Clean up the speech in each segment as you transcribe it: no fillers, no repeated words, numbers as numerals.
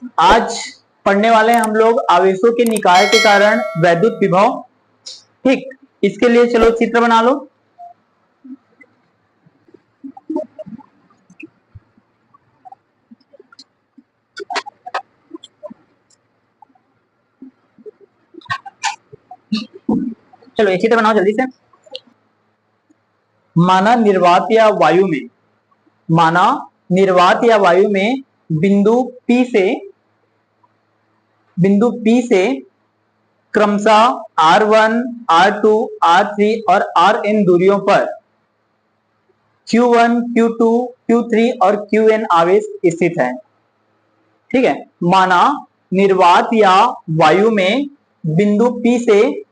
आज पढ़ने वाले हैं हम लोग आवेशों के निकाय के कारण वैद्युत विभव। ठीक, इसके लिए चलो चित्र बना लो। चलो ये चित्र बनाओ जल्दी से। माना निर्वात या वायु में, माना निर्वात या वायु में बिंदु P से क्रमशः R1, R2, R3 और Rn दूरियों पर Q1, Q2, Q3 और Qn आवेश स्थित है। ठीक है, माना निर्वात या वायु में बिंदु P से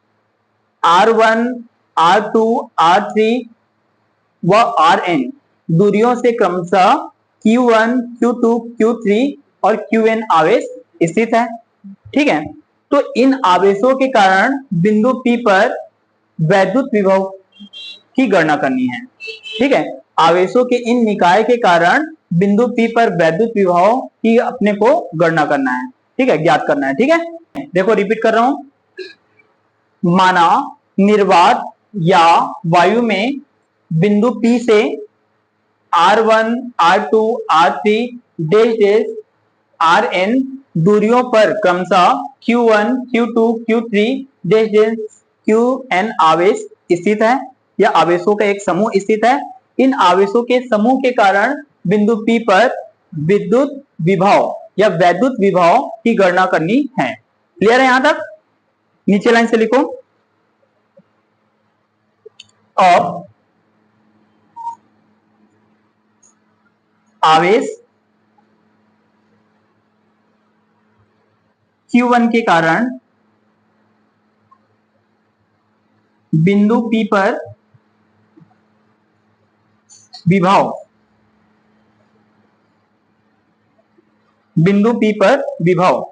R1, R2, R3 व Rn दूरियों से क्रमशः Q1, Q2, Q3 और Qn आवेश स्थित है। ठीक है, तो इन आवेशों के कारण बिंदु P पर वैद्युत विभव की गणना करनी है। ठीक है, आवेशों के इन निकाय के कारण बिंदु P पर वैद्युत विभव की अपने को गणना करना है। ठीक है, ज्ञात करना है। ठीक है, देखो रिपीट कर रहा हूं। माना निर्वात या वायु में बिंदु P से R1, R2, R3 dash dash Rn दूरियों पर क्रमशः Q1, Q2, Q3 dash dash Qn आवेश स्थित है या आवेशों का एक समूह स्थित है। इन आवेशों के समूह के कारण बिंदु P पर विद्युत विभव या वैद्युत विभव की गणना करनी है। क्लियर है यहां तक? नीचे लाइन से लिखो। अब आवेश Q1 के कारण बिंदु P पर विभव, बिंदु P पर विभव।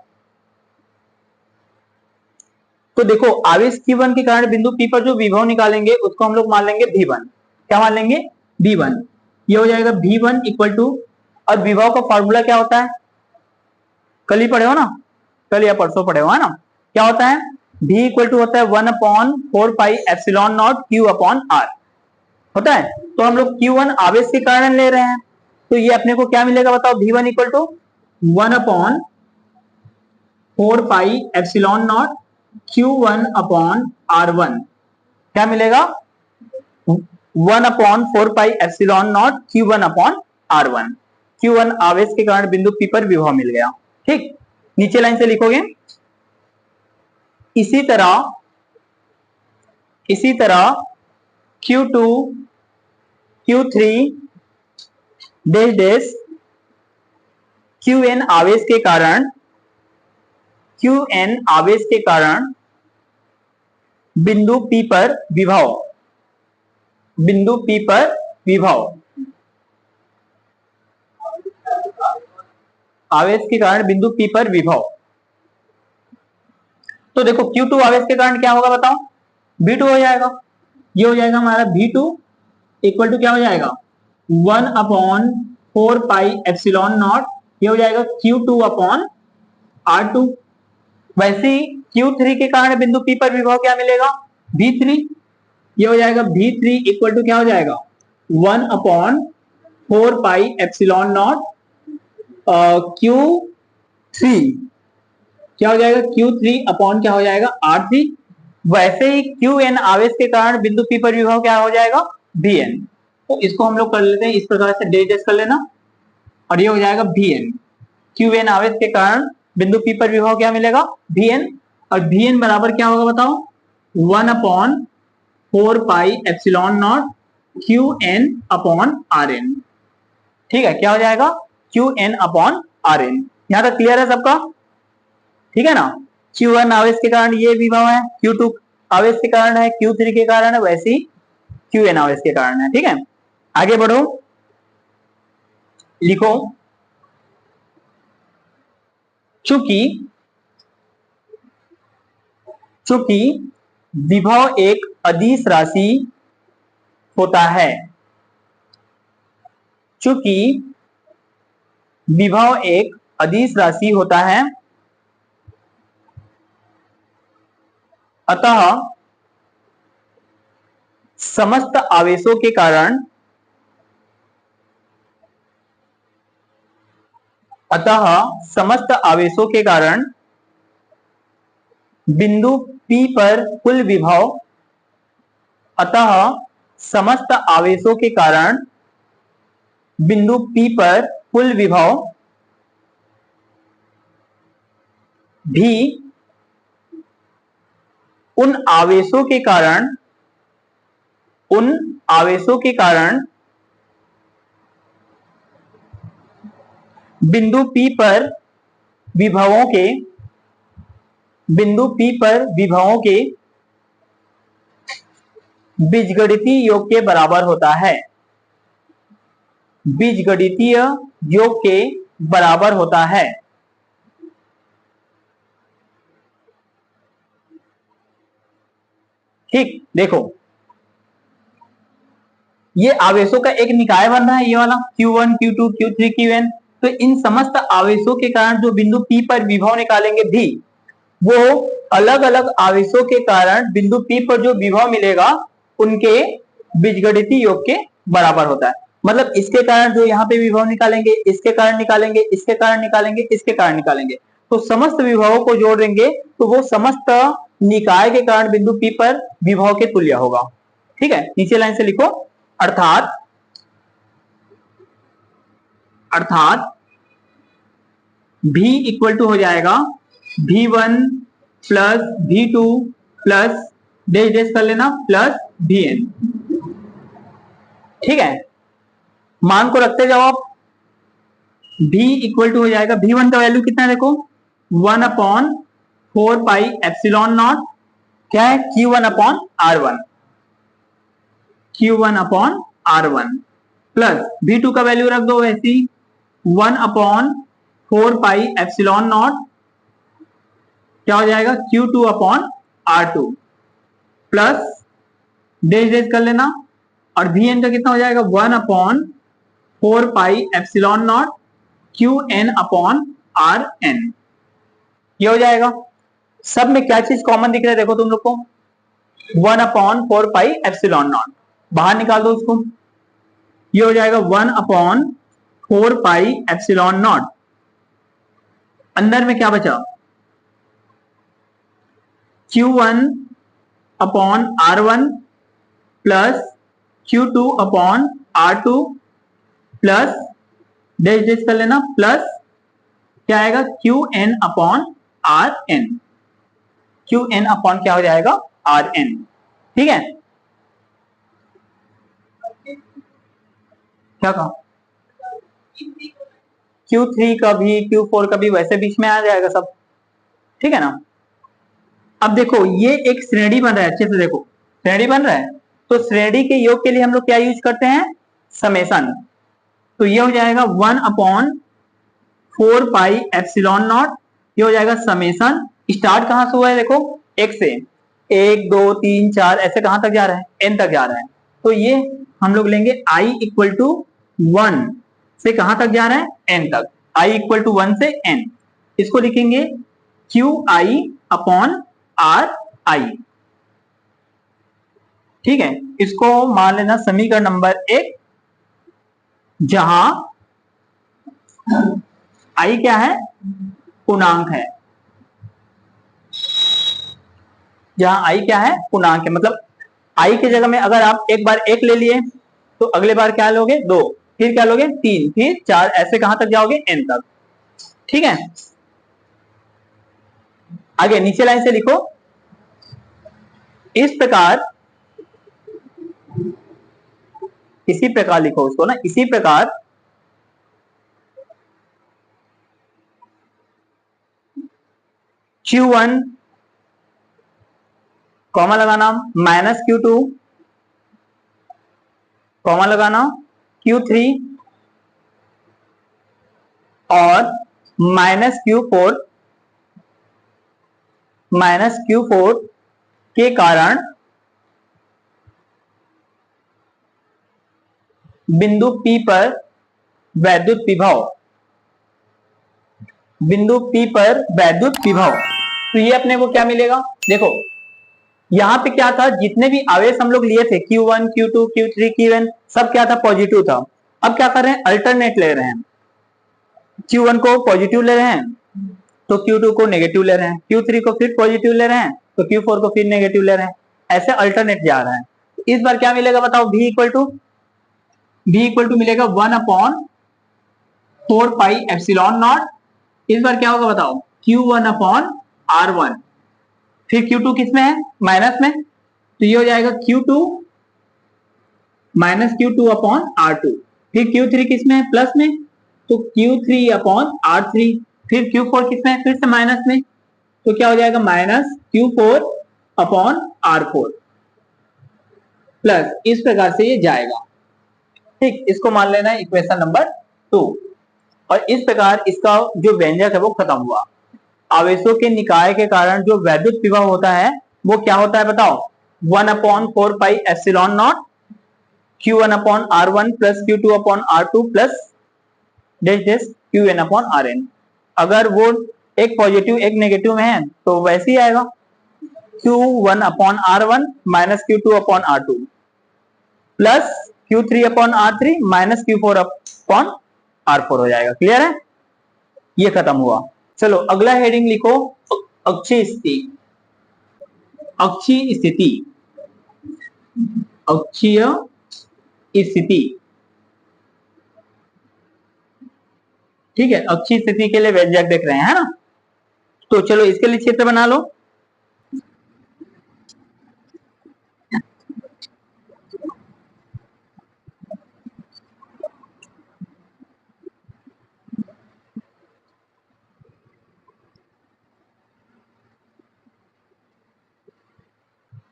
तो देखो आवेश Q1 के कारण बिंदु P पर जो विभव निकालेंगे उसको हम लोग मान लेंगे V1। क्या मान लेंगे? V1। ये हो जाएगा V1 इक्वल टू, और विभव का फॉर्मूला क्या होता है? कल ही पढ़े हो ना, कल या परसों पढ़े हो, है ना? क्या होता है? V इक्वल टू होता है 1/4 pi epsilon naught Q upon R होता है। तो हम लोग Q1 आवेश के कारण ले रहे हैं, तो ये अपने को क्या मिलेगा बताओ? V1 equal to 1/4 pi epsilon naught Q1 upon R1। क्या मिलेगा? 1/4 pi epsilon naught Q1 upon R1। Q1 आवेश के कारण बिंदु P पर विभव मिल गया। ठीक, नीचे लाइन से लिखोगे। इसी तरह Q2, Q3 dash dash Qn आवेश के कारण बिंदु P पर विभव, बिंदु P पर विभव, आवेश के कारण बिंदु P पर विभव। तो देखो Q2 आवेश के कारण क्या होगा बताओ? V2 हो जाएगा। ये हो जाएगा हमारा V2 इक्वल टू क्या हो जाएगा? 1/4 पाई एप्सिलॉन नॉट, ये हो जाएगा Q2 अपॉन R2। वैसे ही Q3 के कारण बिंदु P पर विभव क्या मिलेगा? V3। ये हो जाएगा V3 इक्वल टू क्या हो जाएगा? 1/4 पाई एप्सिलॉन नॉट Q3, क्या हो जाएगा? Q3 अपॉन क्या हो जाएगा? R3। वैसे ही Qn आवेश के कारण बिंदु P पर विभव क्या हो जाएगा? Vn। तो इसको हम लोग कर लेते हैं इस प्रकार से, डैश डैश कर लेना, और ये हो जाएगा Vn। Qn आवेश के कारण बिंदु P पर विभव क्या मिलेगा? Vn। और Vn बराबर क्या होगा बताओ? 1/4 pi epsilon not Qn upon Rn। ठीक है, क्या हो जाएगा? Qn upon Rn। यहां तक क्लियर है सबका? ठीक है ना? Q1 आवेश के कारण ये विभव है, Q2 आवेश के कारण है, Q3 के कारण है, वैसे ही Qn आवेश के कारण है। ठीक है, आगे बढ़ो, लिखो। चूंकि विभव एक अदिश राशि होता है, चूंकि विभव एक अदिश राशि होता है, अतः समस्त आवेशों के कारण बिंदु P पर कुल विभव, अतः समस्त आवेशों के कारण बिंदु P पर कुल विभव भी उन आवेशों के कारण बिंदु P पर विभवों के बीजगणितीय योग के बराबर होता है। बीजगणितीय योग के बराबर होता है। ठीक, देखो ये आवेशों का एक निकाय बन रहा है, ये वाला Q1, Q2, Q3, Qn। तो इन समस्त आवेशों के कारण जो बिंदु P पर विभव निकालेंगे भी, वो अलग अलग आवेशों के कारण बिंदु P पर जो विभव मिलेगा उनके बीजगणितीय योग के बराबर होता है। मतलब इसके कारण जो यहाँ पे विभव निकालेंगे, इसके कारण निकालेंगे, इसके कारण निकालेंगे, इसके कारण निकालेंगे, तो समस्त विभवों को जोड़ देंगे तो वो समस्त निकाय के कारण बिंदु P पर विभव के तुल्य होगा। ठीक है, नीचे लाइन से लिखो, अर्थात V इक्वल टू हो जाएगा V1 plus V2 plus dash dash कर लेना प्लस Vn। ठीक है, मान को रखते जाओ आप। V इक्वल टू हो जाएगा, V1 का वैल्यू कितना है देखो, 1/4 पाई एप्सिलॉन नॉट, क्या है Q1/R1 प्लस V2 का वैल्यू रख दो वैसी 1/4 पाई एप्सिलॉन नॉट, क्या हो जाएगा Q2/R2 प्लस डेश डेश कर लेना, और Vn का कितना हो जाएगा 1/4 पाई एप्सिलॉन नॉट Qn/Rn। ये हो जाएगा। सब में क्या चीज कॉमन दिख रहा है देखो तुम लोग को, 1/4 पाई एप्सिलॉन नॉट, बाहर निकाल दो उसको, ये हो जाएगा 1/4 पाई एप्सिलॉन नॉट। अंदर में क्या बचा, Q1/R1 plus Q2/R2 plus dash dash कर लेना प्लस क्या आएगा Qn/Rn। Qn/ क्या हो जाएगा Rn। ठीक है, क्या कहा, Q3 का भी Q4 का भी वैसे बीच में आ जाएगा सब। ठीक है ना। अब देखो ये एक श्रेणी बन रहा है, अच्छे से देखो श्रेणी बन रहा है, तो श्रेणी के योग के लिए हम लोग क्या यूज करते हैं, समेशन। तो ये हो जाएगा 1/4 पाई एप्सिलॉन नॉट, ये हो जाएगा समेशन। स्टार्ट कहां से हुआ है देखो, एक से, 1 2 3 4 ऐसे कहां तक जा रहा है, n तक जा रहा है। तो ये हम लोग लेंगे i इक्वल टू 1 से कहां तक जा रहा है, n तक, i इक्वल टू 1 से n। इसको लिखेंगे Qi/RI। ठीक है, इसको मान लेना समीकरण नंबर 1, जहां i क्या है, पूर्णांक है, जहां i क्या है, पूर्णांक है। मतलब i की जगह में अगर आप एक बार 1 ले लिए तो अगले बार क्या लोगे 2, फिर क्या लोगे 3, फिर 4, ऐसे कहां तक जाओगे, n तक। ठीक है, आगे नीचे लाइन से लिखो, इसी प्रकार लिखो उसको ना, इसी प्रकार Q1 कॉमा लगाना माइनस Q2 कॉमा लगाना Q3 और माइनस Q4 के कारण बिंदु P पर वैद्युत विभव बिंदु P पर वैद्युत विभव। तो ये अपने को क्या मिलेगा, देखो यहाँ पे क्या था, जितने भी आवेश हम लोग लिए थे Q1 Q2 Q3 Qn, सब क्या था, पॉजिटिव था। अब क्या कर रहे हैं, अल्टरनेट ले रहे हैं। Q1 को पॉजिटिव ले रहे हैं तो Q2 को नेगेटिव ले रहे हैं, Q3 को फिर पॉजिटिव ले रहे हैं तो Q4 को फिर नेगेटिव ले रहे हैं, ऐसे अल्टरनेट जा रहा है। इस बार क्या मिलेगा बताओ, V इक्वल टू मिलेगा 1/4πε0। इस बार क्या होगा बताओ, Q1/R1। फिर Q2 किस में है, माइनस में, तो ये हो जाएगा Q2 माइनस Q2/R2। फिर Q3 किस में है, प्लस में, तो Q3/R3। फिर Q4 किस में है, फिर से माइनस में, तो क्या हो जाएगा, माइनस Q4/R4 प्लस, इस प्रकार से ये जाएगा। ठीक, इसको मान लेना है इक्वेशन नंबर 2। और इस प्रकार इसका जो व्यंजक है वो खत्म हुआ। आवेशों के निकाय के कारण जो वैद्युत विभव होता है वो क्या होता है बताओ, 1/4πε0 Q1/R1 plus Q2/R2 plus dash Qn/Rn। अगर वो एक पॉजिटिव एक नेगेटिव में है तो वैसे ही आएगा, Q1/R1 minus Q2/R2 plus Q3/R3 minus Q4/R4 हो जाएगा। क्लियर है, ये खत्म हुआ। चलो अगला हेडिंग लिखो, अक्षीय स्थिति। अक्षीय स्थिति, अक्षीय स्थिति, ठीक है। अक्षीय स्थिति के लिए व्यंजक देख रहे हैं, है ना। तो चलो इसके लिए चित्र बना लो।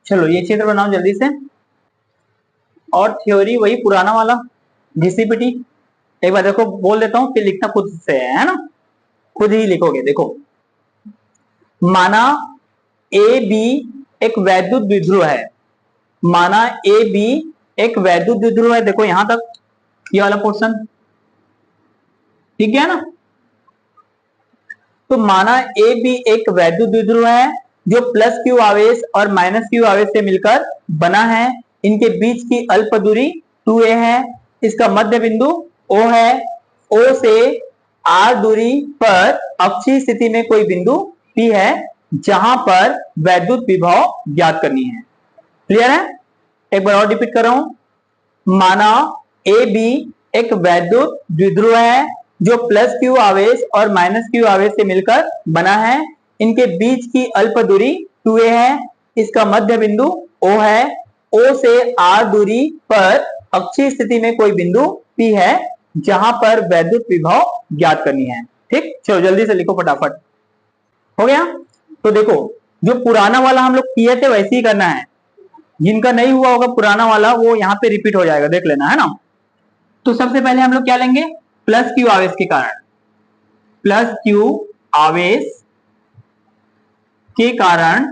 चलो ये चित्र बनाओ जल्दी से। और थ्योरी वही पुराना वाला घिसी-पिटी। एक बार देखो बोल देता हूं, फिर लिखना खुद से है ना, खुद ही लिखोगे। देखो, माना ए बी एक वैद्युत द्विध्रुव है, माना ए बी एक वैद्युत द्विध्रुव है। देखो यहां तक ये वाला पोर्शन ठीक है ना। तो माना ए बी एक वैद्युत द्विध्रुव है जो प्लस क्यू आवेश और माइनस क्यू आवेश से मिलकर बना है। इनके बीच की अल्प दूरी 2a है। इसका मध्य बिंदु O है। O से R दूरी पर अक्षीय स्थिति में कोई बिंदु P है जहां पर वैद्युत विभव ज्ञात करनी है। क्लियर है, एक बार और रिपीट कर रहा हूं। माना ए बी एक वैद्युत द्विध्रुव है जो प्लस क्यू आवेश और माइनस क्यू आवेश से मिलकर बना है। इनके बीच की अल्प दूरी 2a है। इसका मध्य बिंदु O है। O से R दूरी पर अक्षीय स्थिति में कोई बिंदु P है जहां पर वैद्युत विभव ज्ञात करनी है। ठीक, चलो जल्दी से लिखो फटाफट। हो गया। तो देखो जो पुराना वाला हम लोग किए थे वैसे ही करना है। जिनका नहीं हुआ होगा पुराना वाला वो यहाँ पे रिपीट हो जाएगा, देख लेना, है ना। तो सबसे पहले हम लोग क्या लेंगे, प्लस क्यू आवेश के कारण, प्लस क्यू आवेश के कारण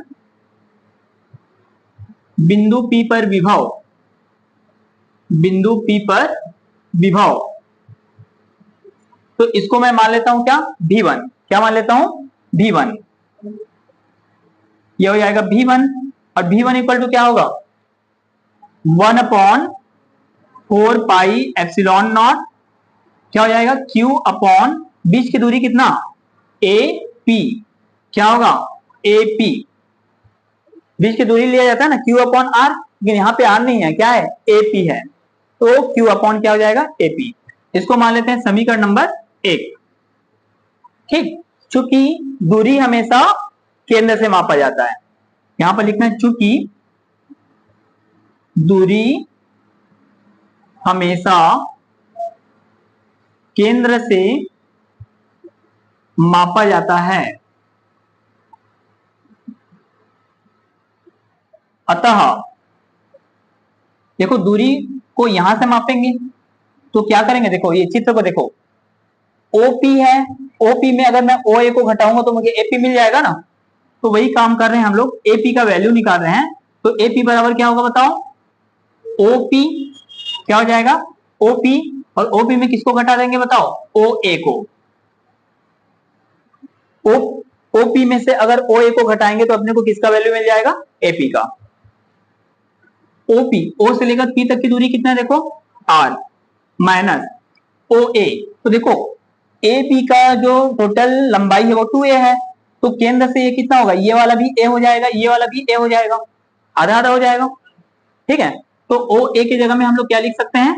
बिंदु P पर विभव, बिंदु P पर विभव। तो इसको मैं मान लेता हूं क्या, V1। क्या मान लेता हूं, V1। ये हो जाएगा V1। और V1 इक्वल टू क्या होगा, 1/4πε0। क्या हो जाएगा, Q अपॉन बीच की दूरी कितना, AP। क्या होगा, AP। बीच की दूरी लिया जाता है ना Q अपॉन R, लेकिन यहाँ पे R नहीं है, क्या है, AP है। तो Q अपॉन क्या हो जाएगा, AP। इसको मान लेते हैं समीकरण नंबर 1। ठीक, चूंकि दूरी हमेशा केंद्र से मापा जाता है, यहां पर लिखना है चूंकि दूरी हमेशा केंद्र से मापा जाता है, अतः देखो दूरी को यहां से मापेंगे तो क्या करेंगे, देखो ये चित्र को देखो, OP है। OP में अगर मैं OA को घटाऊंगा तो मुझे AP मिल जाएगा ना। तो वही काम कर रहे हैं हम लोग, AP का वैल्यू निकाल रहे हैं। तो AP बराबर क्या होगा बताओ, OP। क्या हो जाएगा, OP। और OP में किसको घटा देंगे बताओ, OA को। ओ ओपी में से अगर ओ ए को घटाएंगे तो अपने को किसका वैल्यू मिल जाएगा, एपी का। ओपी, ओ से लेकर पी तक की दूरी कितना है देखो, आर माइनस ओ ए। तो देखो ए पी का जो टोटल लंबाई है वो 2a है, तो केंद्र से ये कितना होगा, ये वाला भी a हो जाएगा, ये वाला भी a हो जाएगा, आधा आधा हो जाएगा। ठीक है, तो ओ ए की जगह में हम लोग क्या लिख सकते हैं,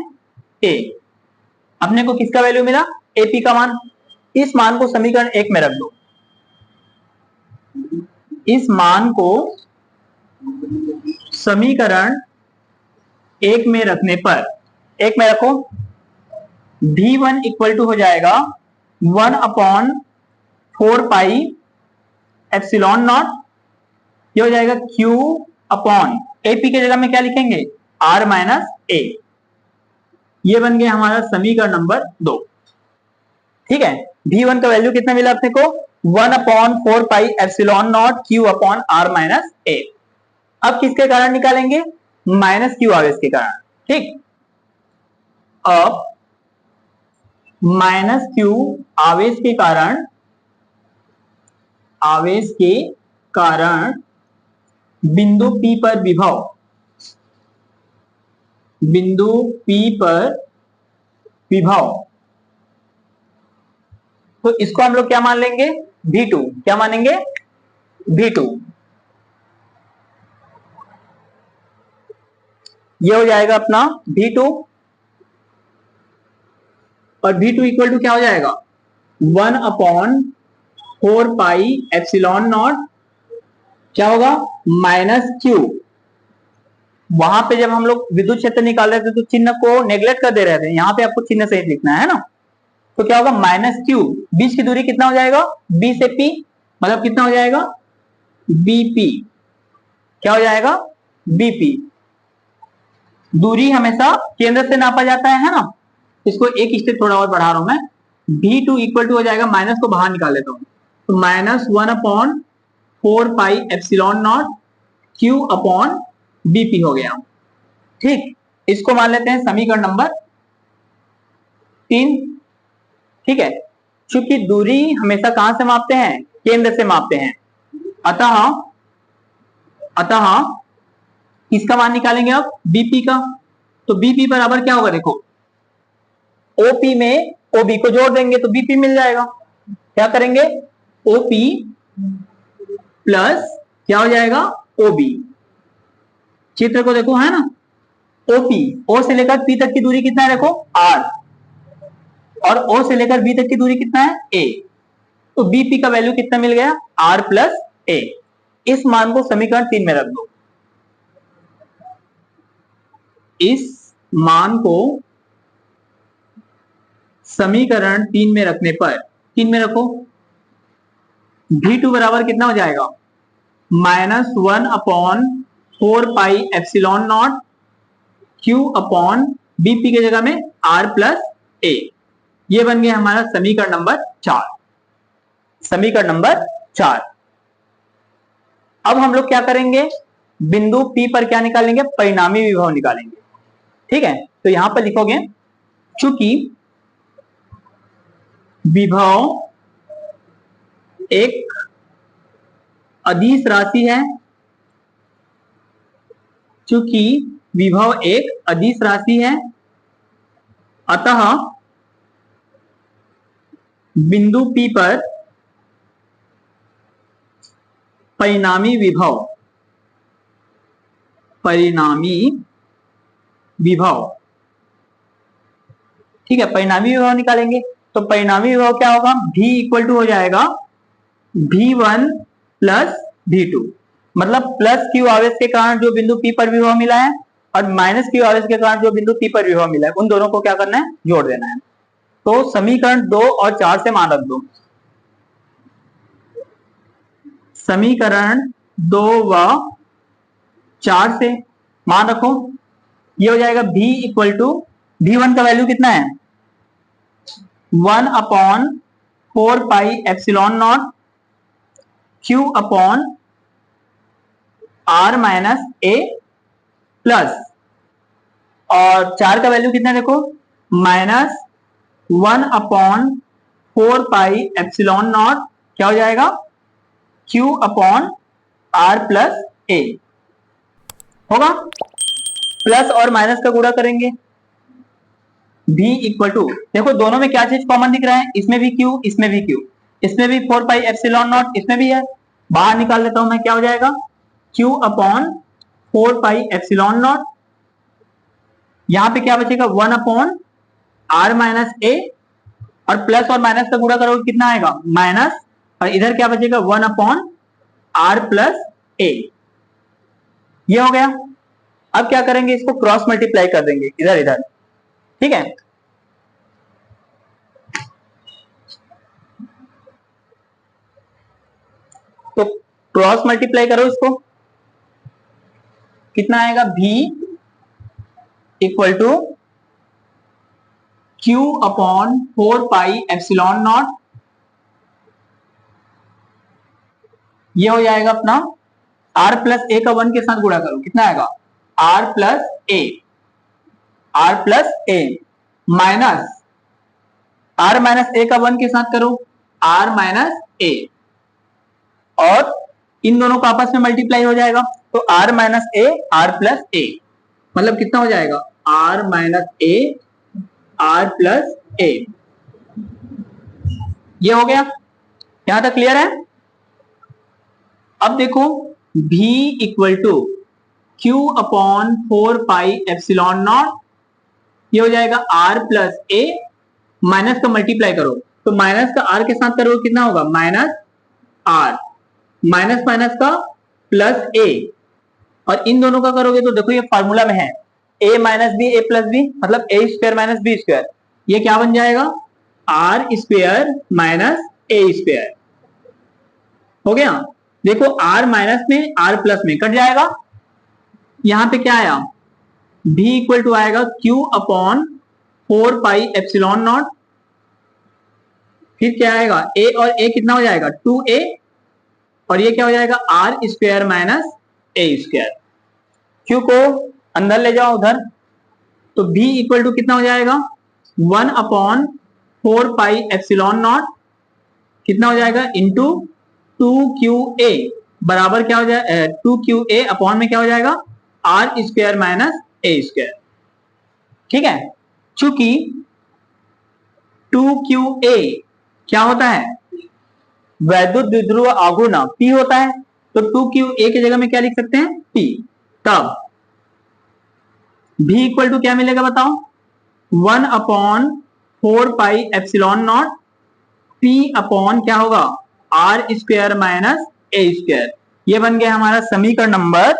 a। अपने को किसका वैल्यू मिला, एपी का मान। इस मान को समीकरण 1 में रख दो। इस मान को समीकरण 1 में रखने पर, 1 में रखो, V1 इक्वल टू हो जाएगा 1/4 पाई एप्सिलॉन नॉट, ये हो जाएगा Q अपॉन एपी के जगह में क्या लिखेंगे, R माइनस ए। ये बन गया हमारा समीकरण नंबर 2। ठीक है, V1 का वैल्यू कितना मिला अपने को, 1/4 pi epsilon naught Q upon R minus A. अब किसके कारण निकालेंगे, माइनस Q आवेश के कारण। ठीक, अब माइनस Q आवेश के कारण, आवेश के कारण बिंदु P पर विभव, बिंदु P पर विभव, तो इसको हम लोग क्या मान लेंगे, V2। क्या मानेंगे, V2। ये हो जाएगा अपना V2, और V2 इक्वल टू क्या हो जाएगा, 1/4 पाई एप्सिलॉन नॉट, क्या होगा, माइनस Q। वहां पे जब हम लोग विद्युत क्षेत्र निकाल रहे थे तो चिन्ह को नेग्लेक्ट कर दे रहे थे, यहां पे आपको चिन्ह सहित लिखना है ना। तो क्या होगा, माइनस Q, बीच की दूरी कितना हो जाएगा, B से P, मतलब कितना हो जाएगा, BP। क्या हो जाएगा, BP। दूरी हमेशा केंद्र से नापा जाता है ना। इसको एक स्टेप थोड़ा और बढ़ा रहा हूं मैं, V2 इक्वल टू हो जाएगा, माइनस को बाहर निकाल लेता हूं, तो -1/4 pi epsilon naught Q upon BP हो गया। ठीक, इसको मान लेते हैं समीकरण नंबर 3। ठीक है, चूंकि दूरी हमेशा कहां से मापते हैं, केंद्र से मापते हैं, अतः किसका मान निकालेंगे अब, BP का। तो BP बराबर क्या होगा, देखो OP में OB को जोड़ देंगे तो BP मिल जाएगा। क्या करेंगे, OP प्लस क्या हो जाएगा, OB। चित्र को देखो, है ना, OP, O से लेकर P तक की दूरी कितना है देखो, R, और O से लेकर B तक की दूरी कितना है, A। तो BP का वैल्यू कितना मिल गया, R प्लस A। इस मान को समीकरण 3 में रख दो। इस मान को समीकरण 3 में रखने पर, 3 में रखो, V2 बराबर कितना हो जाएगा, -1/4 pi epsilon naught Q upon BP की जगह में R प्लस A। ये बन गया हमारा समीकरण नंबर 4। समीकरण नंबर 4। अब हम लोग क्या करेंगे, बिंदु P पर क्या निकालेंगे, परिणामी विभव निकालेंगे। ठीक है, तो यहां पर लिखोगे, चूंकि विभव एक अदिश राशि है, चूंकि विभव एक अदिश राशि है, अतः बिंदु P पर परिणामी विभव, परिणामी विभव, ठीक है, परिणामी विभव निकालेंगे। तो परिणामी विभव क्या होगा, V इक्वल टू हो जाएगा V1 प्लस V2, मतलब प्लस Q आवेश के कारण जो बिंदु P पर विभव मिला है और माइनस Q आवेश के कारण जो बिंदु P पर विभव मिला है, उन दोनों को क्या करना है, जोड़ देना है। तो समीकरण 2 और 4 से मान रख दो। समीकरण 2 व 4 से मान रखो, ये हो जाएगा V इक्वल टू, V1 का वैल्यू कितना है, 1/4 pi epsilon naught Q upon R minus A plus, और 4 का वैल्यू कितना है देखो, -1/4 पाई एप्सिलॉन नॉट क्या हो जाएगा, Q अपॉन R प्लस ए होगा। प्लस और माइनस का गुणा करेंगे, V इक्वल टू, देखो दोनों में क्या चीज कॉमन दिख रहा है, इसमें भी Q, इसमें भी Q, इसमें भी 4 पाई एप्सिलॉन नॉट, इसमें भी है। बाहर निकाल लेता हूं मैं, क्या हो जाएगा, Q upon 4 pi epsilon not, यहां पे क्या बचेगा, 1 अपॉन R माइनस ए, और प्लस और माइनस का गुणा करोगे कितना आएगा, माइनस, और इधर क्या बचेगा, 1 अपॉन R प्लस ए। ये हो गया। अब क्या करेंगे, इसको क्रॉस मल्टीप्लाई कर देंगे इधर इधर, ठीक है। तो क्रॉस मल्टीप्लाई करो इसको, कितना आएगा, V equal to Q upon 4 pi epsilon naught, ये हो जाएगा अपना R प्लस ए का 1 के साथ गुणा करो, कितना आएगा, R plus A, R plus a, minus R minus ए का 1 के साथ करो, R माइनस ए, और इन दोनों का आपस में मल्टीप्लाई हो जाएगा, तो R माइनस ए, R प्लस ए, मतलब कितना हो जाएगा, R माइनस ए, R प्लस ए। ये हो गया, यहां तक क्लियर है। अब देखो V equal to Q upon 4 pi epsilon naught, ये हो जाएगा R प्लस ए, माइनस का मल्टीप्लाई करो, तो माइनस का R के साथ करोगे कितना होगा, माइनस R, माइनस माइनस का प्लस ए, और इन दोनों का करोगे तो देखो ये फार्मूला में है, a minus b a plus b, मतलब a square minus b square, ये क्या बन जाएगा, आर स्क्वायर माइनस ए स्क्वायर, हो गया। देखो r माइनस में r प्लस में कट जाएगा, यहां पे क्या आया, v इक्वल टू आएगा q upon 4 pi epsilon naught, फिर क्या आएगा, a और a कितना हो जाएगा, 2a, और ये क्या हो जाएगा, r स्क्वायर माइनस ए स्क्वायर। q को अंदर ले जाओ उधर, तो v इक्वल टू कितना हो जाएगा, 1 अपॉन 4 पाई एप्सिलॉन नॉट, कितना हो जाएगा, इंटू 2qa, बराबर क्या हो जाएगा, 2qa अपॉन में क्या हो जाएगा, r स्क्वायर माइनस ए स्क्वायर, ठीक है। चूंकि 2qa क्या होता है, वैद्युत द्विध्रुव आघूर्ण P होता है, तो 2qa की जगह में क्या लिख सकते हैं, P। तब V इक्वल टू क्या मिलेगा बताओ, 1 upon 4 pi epsilon naught, P upon क्या होगा, R स्क्वायर माइनस ए स्क्वायर। ये बन गया हमारा समीकरण नंबर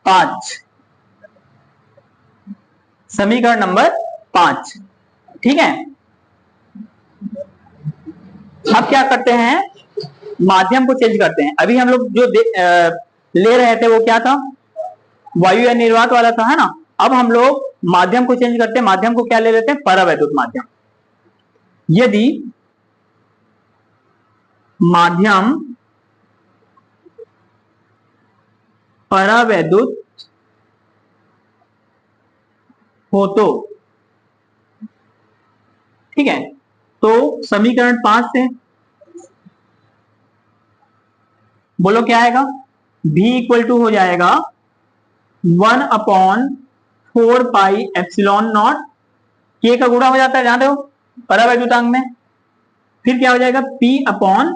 5, समीकरण नंबर 5, ठीक है। अब क्या करते हैं, माध्यम को चेंज करते हैं। अभी हम लोग जो ले रहे थे वो क्या था, वायु या निर्वात वाला था, है ना। अब हम लोग माध्यम को चेंज करते हैं, माध्यम को क्या ले लेते हैं, परावैद्युत माध्यम। यदि माध्यम परावैद्युत हो तो, ठीक है, तो समीकरण 5 से बोलो क्या आएगा, V इक्वल टू हो जाएगा 1 अपॉन 4 पाई एप्सिलॉन नॉट, के का गुणा हो जाता है, ध्यान दो परावैद्युतांक में, फिर क्या हो जाएगा, P upon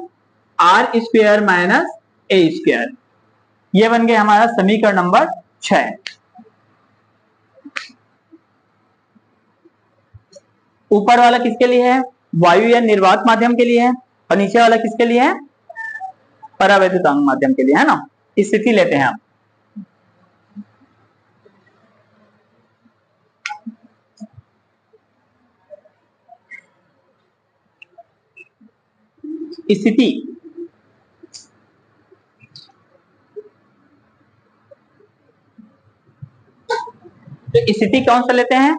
R square minus ए स्क्वायर। ये बन गया हमारा समीकरण नंबर 6। ऊपर वाला किसके लिए है, वायु या निर्वात माध्यम के लिए है, और नीचे वाला किसके लिए है, परावैद्युतांक माध्यम के लिए, है ना। स्थिति लेते हैं हम, स्थिति, तो स्थिति कौन सा लेते हैं,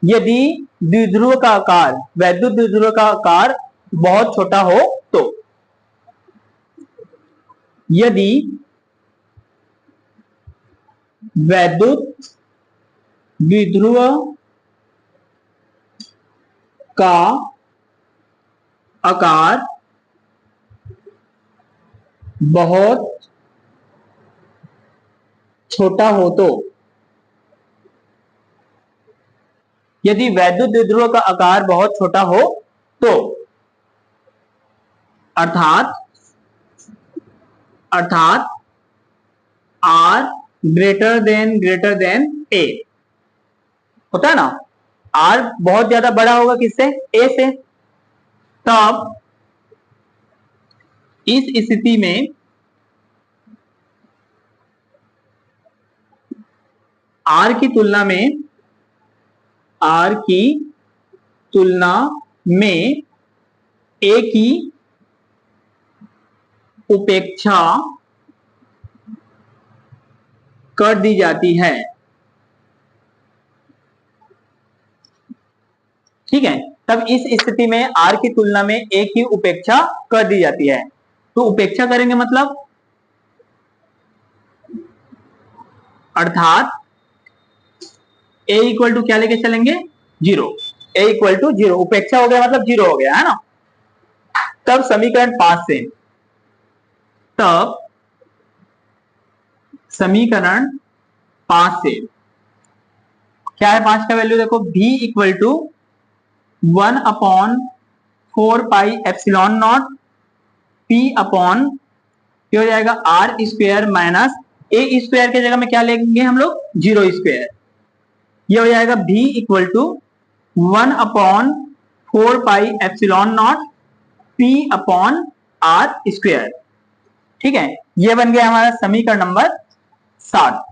यदि द्विध्रुव का आकार, वैद्युत द्विध्रुव का आकार बहुत छोटा हो तो, यदि वैद्युत द्विध्रुव का आकार बहुत छोटा हो तो, यदि वैद्युत द्विध्रुव का आकार बहुत छोटा हो तो, अर्थात आर ग्रेटर देन ए, होता है ना, आर बहुत ज्यादा बड़ा होगा किससे, ए से, तब इस स्थिति में आर की तुलना में ए की उपेक्षा कर दी जाती है। ठीक है, तब इस स्थिति में आर की तुलना में ए की उपेक्षा कर दी जाती है। तो उपेक्षा करेंगे मतलब अर्थात ए इक्वल टू क्या लेके चलेंगे, 0। ए इक्वल टू 0, उपेक्षा हो गया मतलब 0 हो गया, है ना। तब समीकरण 5 से, क्या है 5 का वैल्यू, देखो v equal to 1/4 pi epsilon naught p upon क्या हो जाएगा, आर स्क्वायर माइनस ए स्क्वायर के जगह में क्या लेंगे हम लोग, 0 स्क्वायर। ये हो जाएगा v equal to 1/4 pi epsilon naught p upon r square. ठीक है, ये बन गया हमारा समीकरण नंबर 7,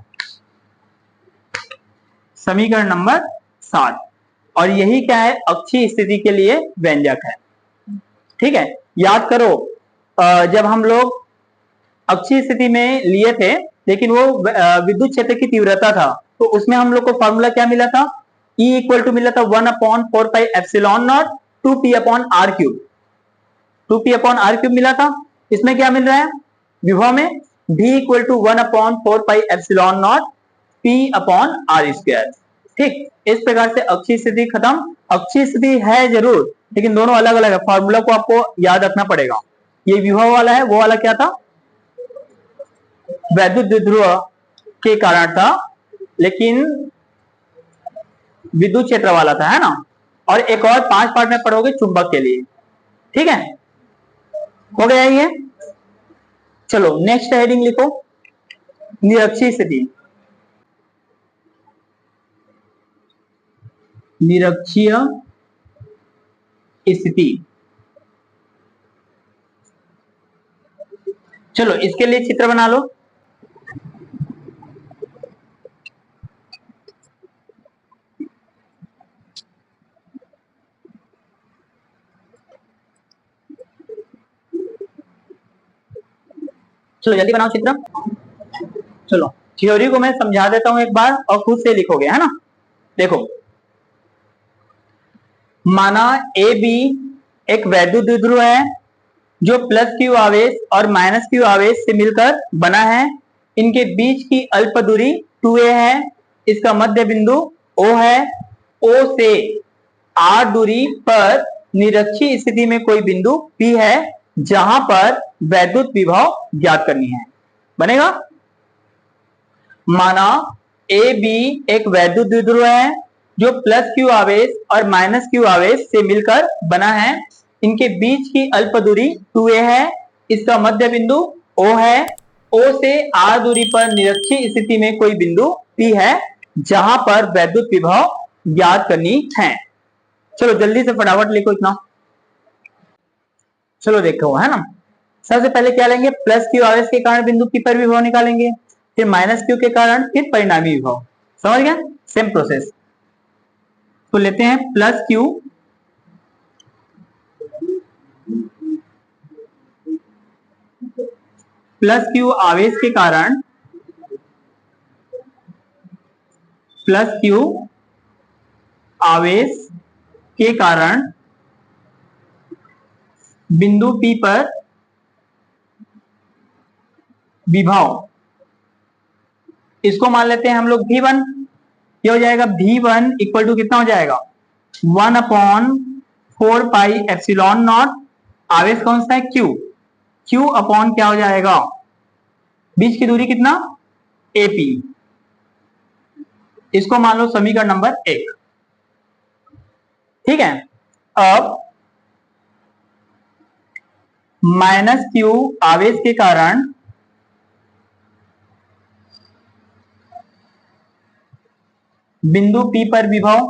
समीकरण नंबर 7। और यही क्या है, अक्षीय स्थिति के लिए व्यंजक है। ठीक है, याद करो जब हम लोग अक्षीय स्थिति में लिए थे, लेकिन वो विद्युत क्षेत्र की तीव्रता था, तो उसमें हम लोग को फॉर्मूला क्या मिला था, E इक्वल टू मिला था 1/4 pi epsilon naught 2p upon r cube, 2p upon r cube मिला था। इसमें क्या मिल रहा है, विभव में v equal to 1/4 pi epsilon naught p upon r square. ठीक, इस प्रकार से अक्षीय स्थिति खत्म। अक्षीय स्थिति है जरूर, लेकिन दोनों अलग अलग है, फॉर्मूला को आपको याद रखना पड़ेगा। ये विभव वाला है, वो वाला क्या था, वैद्युत द्विध्रुव के कारण था, लेकिन विद्युत क्षेत्र वाला था, है ना। और एक और 5 पार्ट में पढ़ोगे चुंबक के लिए। ठीक है, हो गया ये। चलो नेक्स्ट हेडिंग लिखो, निरक्षीय स्थिति। निरक्षीय स्थिति, चलो इसके लिए चित्र बना लो। चलो जल्दी बनाओ चित्र। चलो थ्योरी को मैं समझा देता हूं एक बार और खुद से लिखोगे, है ना। देखो, माना ए बी एक वैद्युत द्विध्रुव है जो प्लस क्यू आवेश और माइनस क्यू आवेश से मिलकर बना है। इनके बीच की अल्प दूरी 2a है। इसका मध्य बिंदु O है। O से r दूरी पर निरक्षीय स्थिति में कोई बिंदु P है जहां पर वैद्युत विभव ज्ञात करनी है। बनेगा, माना ए बी एक वैद्युत द्विध्रुव है जो प्लस क्यू आवेश और माइनस क्यू आवेश से मिलकर बना है। इनके बीच की अल्प दूरी 2a है। इसका मध्य बिंदु O है। O से r दूरी पर निरक्षीय स्थिति में कोई बिंदु P है जहां पर वैद्युत विभव ज्ञात करनी है। चलो जल्दी से फटाफट लिखो इतना। चलो देखो, है ना। सबसे पहले क्या लेंगे, प्लस क्यू आवेश के कारण बिंदु P पर विभव निकालेंगे, फिर माइनस क्यू के कारण फिर परिणामी विभव। समझ गया, सेम प्रोसेस। तो लेते हैं प्लस क्यू आवेश के कारण, प्लस क्यू आवेश के कारण बिंदु P पर विभव, इसको मान लेते हैं हम लोग V1। क्या हो जाएगा, V1 इक्वल टू कितना हो जाएगा, 1/4 पाई एप्सिलॉन नॉट आवेश कौन सा है, Q, Q अपॉन क्या हो जाएगा, बीच की दूरी कितना, AP। इसको मान लो समीकरण नंबर 1। ठीक है, अब -Q आवेश के कारण बिंदु P पर विभव,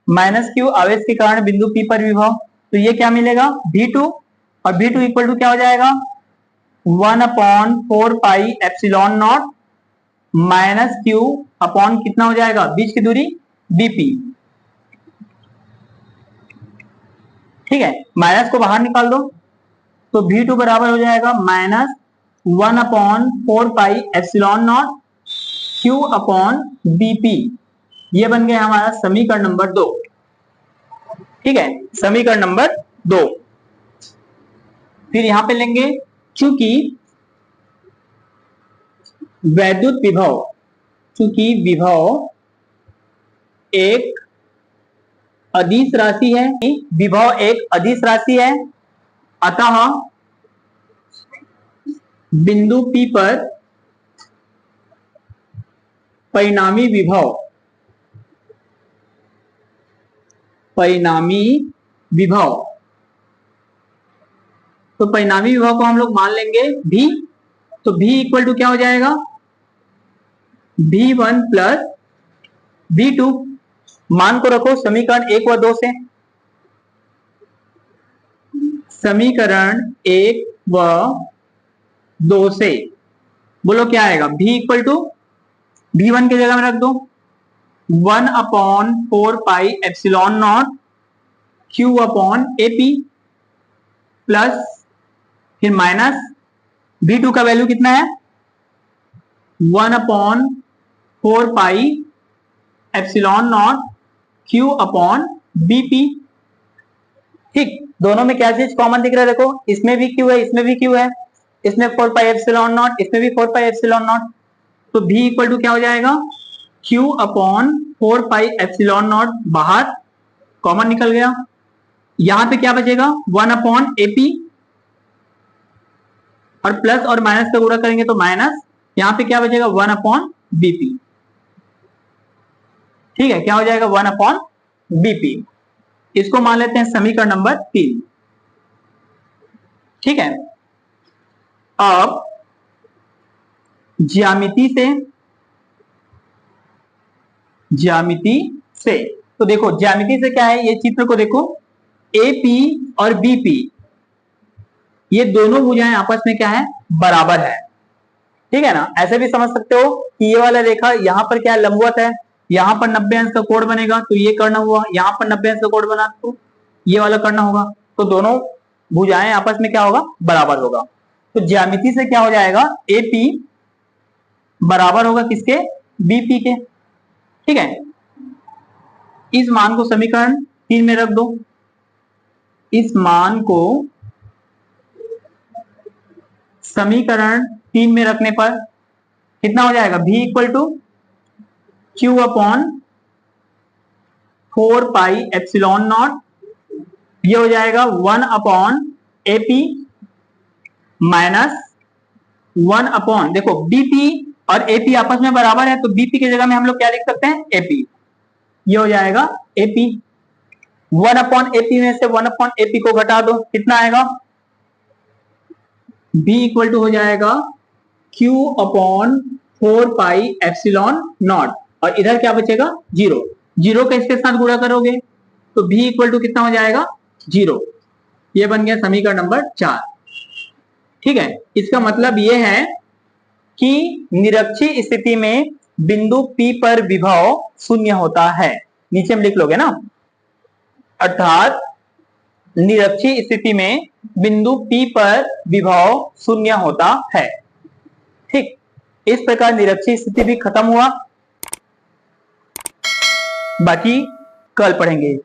-Q आवेश के कारण बिंदु P पर विभव, तो ये क्या मिलेगा, V2, और V2 इक्वल टू क्या हो जाएगा, 1/4 pi epsilon naught -Q upon कितना हो जाएगा, बीच की दूरी BP। ठीक है, माइनस को बाहर निकाल दो, तो V2 बराबर हो जाएगा -1/4 pi epsilon naught Q upon BP। ये बन गया हमारा समीकरण नंबर 2। ठीक है, समीकरण नंबर 2। फिर यहां पे लेंगे, चूंकि वैद्युत विभव, चूंकि विभव एक अदिश राशि है, विभव एक अदिश राशि है, अतः बिंदु P पर परिणामी विभव, परिणामी विभव, तो परिणामी विभव को हम लोग मान लेंगे V, तो V इक्वल टू क्या हो जाएगा, V1 प्लस V2। मान को रखो समीकरण 1 व 2 से, समीकरण 1 व 2 से बोलो क्या आएगा, V इक्वल टू V1 की जगह में रख दो 1/4 pi epsilon naught Q upon AP, plus फिर माइनस V2 का वैल्यू कितना है, 1/4 pi epsilon naught Q upon BP। ठीक, दोनों में क्या चीज कॉमन दिख रहा है, देखो इसमें भी Q है, इसमें भी Q है, इसमें 4 पाई एप्सिलॉन नॉट, इसमें भी 4 पाई एप्सिलॉन नॉट, तो V इक्वल टू क्या हो जाएगा, Q upon 4 pi epsilon not, बाहर कॉमन निकल गया, यहां पे क्या बचेगा 1/AP, और प्लस और माइनस का गुणा करेंगे तो माइनस, यहां पे क्या बचेगा 1/BP। ठीक है, क्या हो जाएगा 1/BP। इसको मान लेते हैं समीकरण नंबर 3। ठीक है, अब ज्यामिति से तो देखो ज्यामिति से क्या है, ये चित्र को देखो, AP और BP ये दोनों भुजाएं आपस में क्या है, बराबर है। ठीक है ना, ऐसे भी समझ सकते हो कि ये वाला रेखा यहां पर क्या लंबवत है, यहां पर 90 अंश का कोण बनेगा, तो ये करना हुआ, यहां पर 90 अंश का कोण बना तो ये वाला करना होगा, तो दोनों भुजाएं आपस में क्या होगा, बराबर होगा। तो ज्यामिति से क्या हो जाएगा, AP बराबर होगा किसके, BP के। ठीक है, इस मान को समीकरण 3 में रख दो, इस मान को समीकरण 3 में रखने पर कितना हो जाएगा, V equal to Q upon 4 pi epsilon naught, ये हो जाएगा 1/AP माइनस 1 देखो BP और AP आपस में बराबर है, तो BP की जगह में हम लोग क्या लिख सकते हैं, AP, ये हो जाएगा AP। 1/AP में से 1/AP को घटा दो, कितना आएगा, B इक्वल टू हो जाएगा Q upon 4 pi epsilon not, और इधर क्या बचेगा, 0, 0 का इसके साथ गुणा करोगे तो B इक्वल टू कितना हो जाएगा, 0। ये बन गया समीकरण नंबर 4। ठीक है, इसका मतलब यह है कि निरक्षीय स्थिति में बिंदु P पर विभव शून्य होता है, नीचे में लिख लोगे ना, अर्थात निरक्षीय स्थिति में बिंदु P पर विभव शून्य होता है। ठीक, इस प्रकार निरक्षीय स्थिति भी खत्म हुआ, बाकी कल पढ़ेंगे।